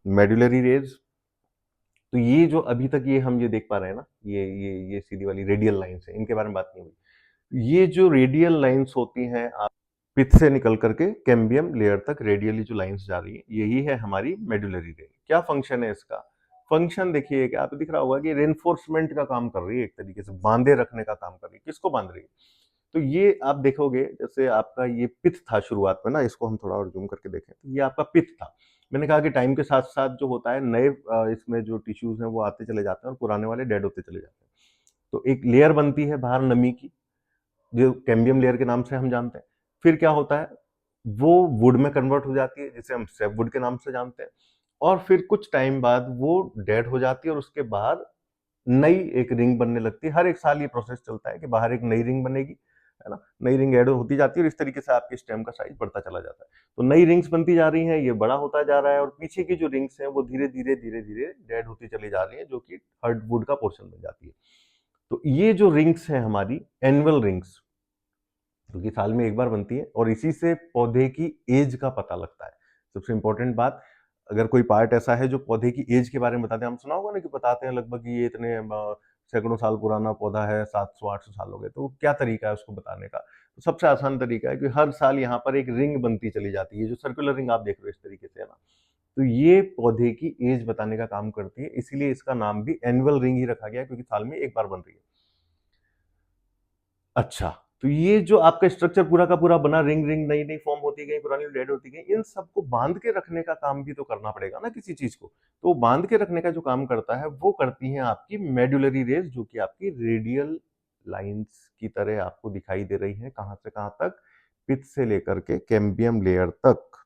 Medullary rays. तो ये जो अभी तक ये हम ये देख पा रहे हैं ना, ये सीधी वाली रेडियल लाइन्स है, इनके बारे में बात नहीं हुई। ये जो रेडियल लाइन्स होती हैं, आप पिथ से निकल करके कैम्बियम लेयर तक रेडियली जो लाइन्स जा रही है, यही है हमारी मेडुलरी रेज। क्या फंक्शन है इसका? फंक्शन देखिए कि आपको दिख रहा होगा कि रेनफोर्समेंट का काम कर रही है, एक तरीके से बांधे रखने का काम कर रही है। किसको बांध रही है? तो ये आप देखोगे, जैसे आपका ये पिथ था शुरुआत में ना, इसको हम थोड़ा और जूम करके देखें तो ये आपका पिथ था। मैंने कहा कि टाइम के साथ साथ जो होता है, नए इसमें जो टिश्यूज हैं वो आते चले जाते हैं और पुराने वाले डेड होते चले जाते हैं। तो एक लेयर बनती है बाहर नमी की, जो कैम्बियम लेयर के नाम से हम जानते हैं। फिर क्या होता है, वो वुड में कन्वर्ट हो जाती है, जिसे हम सेपवुड के नाम से जानते हैं। और फिर कुछ टाइम बाद वो डेड हो जाती है और उसके बाद नई एक रिंग बनने लगती है। हर एक साल ये प्रोसेस चलता है कि बाहर एक नई रिंग बनेगी, है ना, नई रिंग ऐड होती जाती है और इस तरीके से आपके स्टेम का साइज बढ़ता चला जाता है। तो नई रिंग्स बनती जा रही हैं, ये बड़ा होता जा रहा है और पीछे की जो रिंग्स हैं वो धीरे धीरे धीरे धीरे डेड होती चली जा रही है, जो कि हार्डवुड का पोर्शन बन जाती है। तो ये जो रिंग्स हैं हमारी एनुअल रिंग्स, क्योंकि साल में एक बार बनती है और इसी से पौधे की एज का पता लगता है। सबसे इंपॉर्टेंट बात, अगर कोई पार्ट ऐसा है जो पौधे की एज के बारे में बताते हैं, हम सुना होगा ना कि बताते हैं लगभग ये इतने सैकड़ों साल पुराना पौधा है, 700-800 साल हो गए। तो क्या तरीका है उसको बताने का? तो सबसे आसान तरीका है कि हर साल यहाँ पर एक रिंग बनती चली जाती है, जो सर्कुलर रिंग आप देख रहे हो इस तरीके से, है ना। तो ये पौधे की एज बताने का काम करती है, इसीलिए इसका नाम भी एनुअल रिंग ही रखा गया, क्योंकि साल में एक बार बन रही है। अच्छा, तो ये जो आपका स्ट्रक्चर पूरा का पूरा बना, रिंग रिंग नई नई फॉर्म होती गई, पुरानी डेड होती गई, इन सबको बांध के रखने का काम भी तो करना पड़ेगा ना किसी चीज को। तो बांध के रखने का जो काम करता है वो करती है आपकी मेडुलरी रेज, जो कि आपकी रेडियल लाइंस की तरह आपको दिखाई दे रही है। कहां से कहां तक? पिथ से लेकर के कैम्बियम लेयर तक।